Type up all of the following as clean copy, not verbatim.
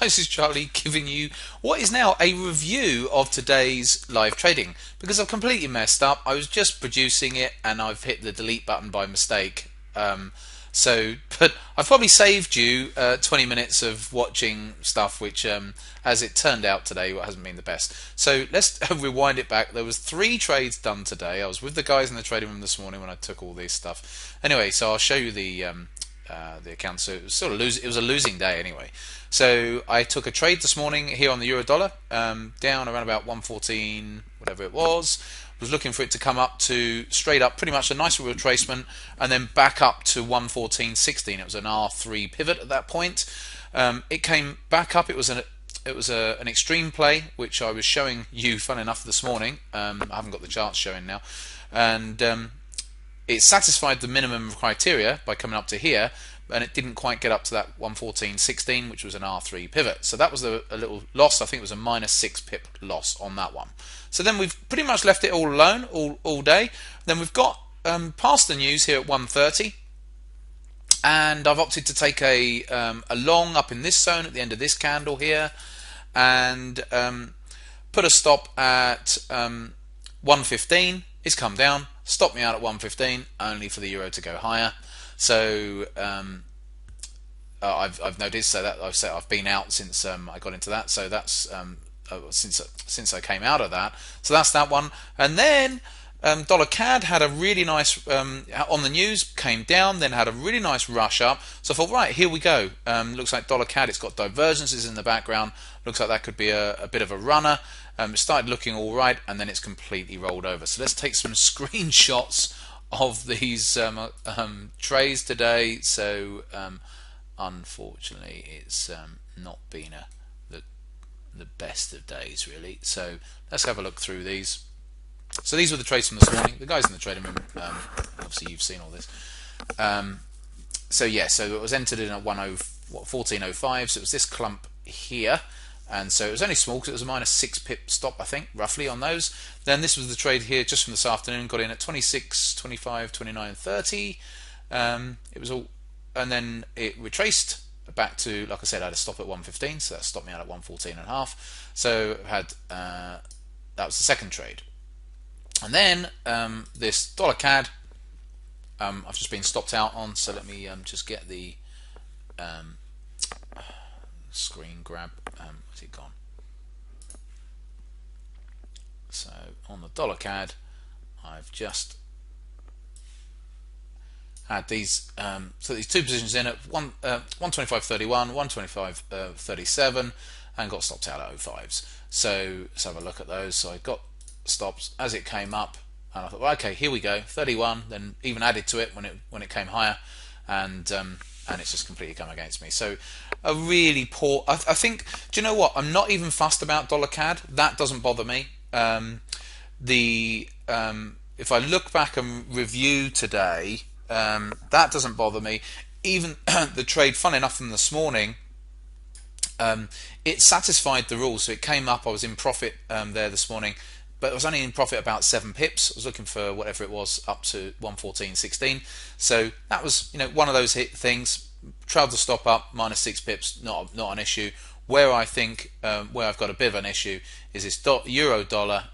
This is Charlie giving you what is now a review of today's live trading because I've completely messed up. I was just producing it and I've hit the delete button by mistake. But I've probably saved you 20 minutes of watching stuff, which, as it turned out today, hasn't been the best. So let's rewind it back. There was 3 trades done today. I was with the guys in the trading room this morning when I took all this stuff. Anyway, so I'll show you the account. So it was sort of it was a losing day anyway. So I took a trade this morning here on the euro dollar, down around about 114, whatever it was. Was looking for it to come up to straight up, pretty much a nice retracement, and then back up to 114.16. It was an R3 pivot at that point. It came back up. It was an extreme play, which I was showing you, fun enough, this morning. I haven't got the charts showing now, and it satisfied the minimum criteria by coming up to here, and it didn't quite get up to that 114.16, which was an R3 pivot. So that was a little loss. I think it was a -6 pip loss on that one. So then we've pretty much left it all alone all day. Then we've got past the news here at 1:30, and I've opted to take a long up in this zone at the end of this candle here, and put a stop at 115. It's come down, stopped me out at 115, only for the euro to go higher. So I've noticed, so that I've been out since I got into that. So that's since I came out of that. So that's that one. And then dollar CAD had a really nice on the news, came down, then had a really nice rush up. So I thought, right, here we go. Looks like dollar CAD, it's got divergences in the background. Looks like that could be a bit of a runner. It started looking all right, and then it's completely rolled over. So let's take some screenshots of these trays today. So unfortunately, it's not been the best of days, really. So let's have a look through these. So these were the trades from this morning. The guys in the trading room, obviously you've seen all this. So yeah, so it was entered in at 14.05. So it was this clump here. And so it was only small because it was a -6 pip stop, I think, roughly on those. Then this was the trade here just from this afternoon. Got in at 26, 25, 29, 30. It was all, and then it retraced back to, like I said, I had a stop at 115, so that stopped me out at 114.5. So I had that was the second trade. And then this dollar CAD, I've just been stopped out on. So let me just get the screen grab. Where's it gone? So on the dollar CAD, I've just had these so these 2 positions in at 125.31, 125.37, and got stopped out at 05s. So let's have a look at those. So I got stops as it came up, and I thought, well, okay, here we go, 31. Then even added to it when it came higher, and it's just completely come against me. So a really poor. I think. Do you know what? I'm not even fussed about dollar CAD. That doesn't bother me. If I look back and review today, that doesn't bother me. Even the trade, fun enough, from this morning, it satisfied the rules. So it came up. I was in profit there this morning, but I was only in profit about 7 pips. I was looking for whatever it was up to 114.16. So that was, one of those things. Trailed the stop up, -6 pips, not an issue. Where I think where I've got a bit of an issue is this euro dollar.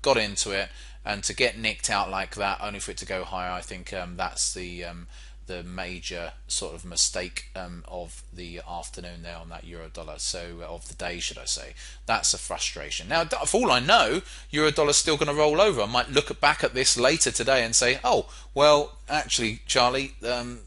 Got into it, and to get nicked out like that, only for it to go higher, I think that's the major sort of mistake of the afternoon there on that euro dollar. So of the day, should I say? That's a frustration. Now, for all I know, euro dollar's still going to roll over. I might look back at this later today and say, oh, well, actually, Charlie,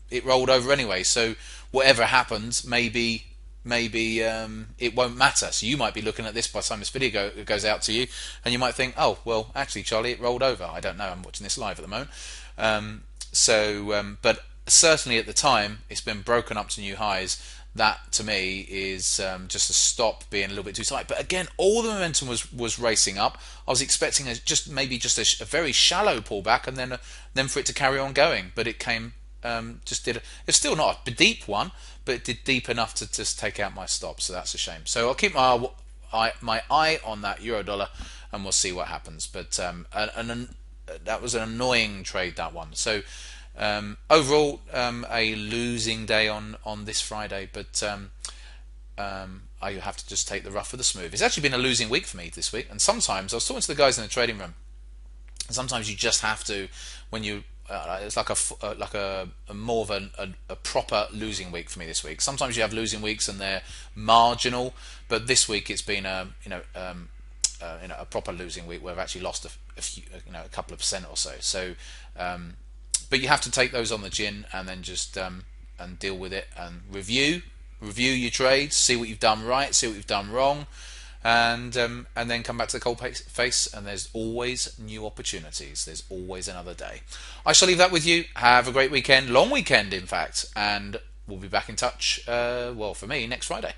it rolled over anyway. So whatever happens, maybe it won't matter. So you might be looking at this by the time this video goes out to you, and you might think, oh, well, actually, Charlie, it rolled over. I don't know. I'm watching this live at the moment. But certainly at the time, it's been broken up to new highs. That to me is just a stop being a little bit too tight. But again, all the momentum was racing up. I was expecting maybe just a very shallow pullback, and then for it to carry on going. But it came it's still not a deep one, but it did deep enough to just take out my stop. So that's a shame. So I'll keep my eye on that euro dollar, and we'll see what happens. But that was an annoying trade, that one. So overall, a losing day on this Friday, but I have to just take the rough with the smooth. It's actually been a losing week for me this week, and sometimes I was talking to the guys in the trading room. And sometimes you just have to, when you, it's like a more of a proper losing week for me this week. Sometimes you have losing weeks and they're marginal, but this week it's been a proper losing week where I've actually lost a few, a couple of percent or so. So, but you have to take those on the chin and then just and deal with it and review your trades, see what you've done right, see what you've done wrong, and then come back to the cold face. And there's always new opportunities. There's always another day. I shall leave that with you. Have a great weekend, long weekend, in fact, and we'll be back in touch. Well, for me, next Friday.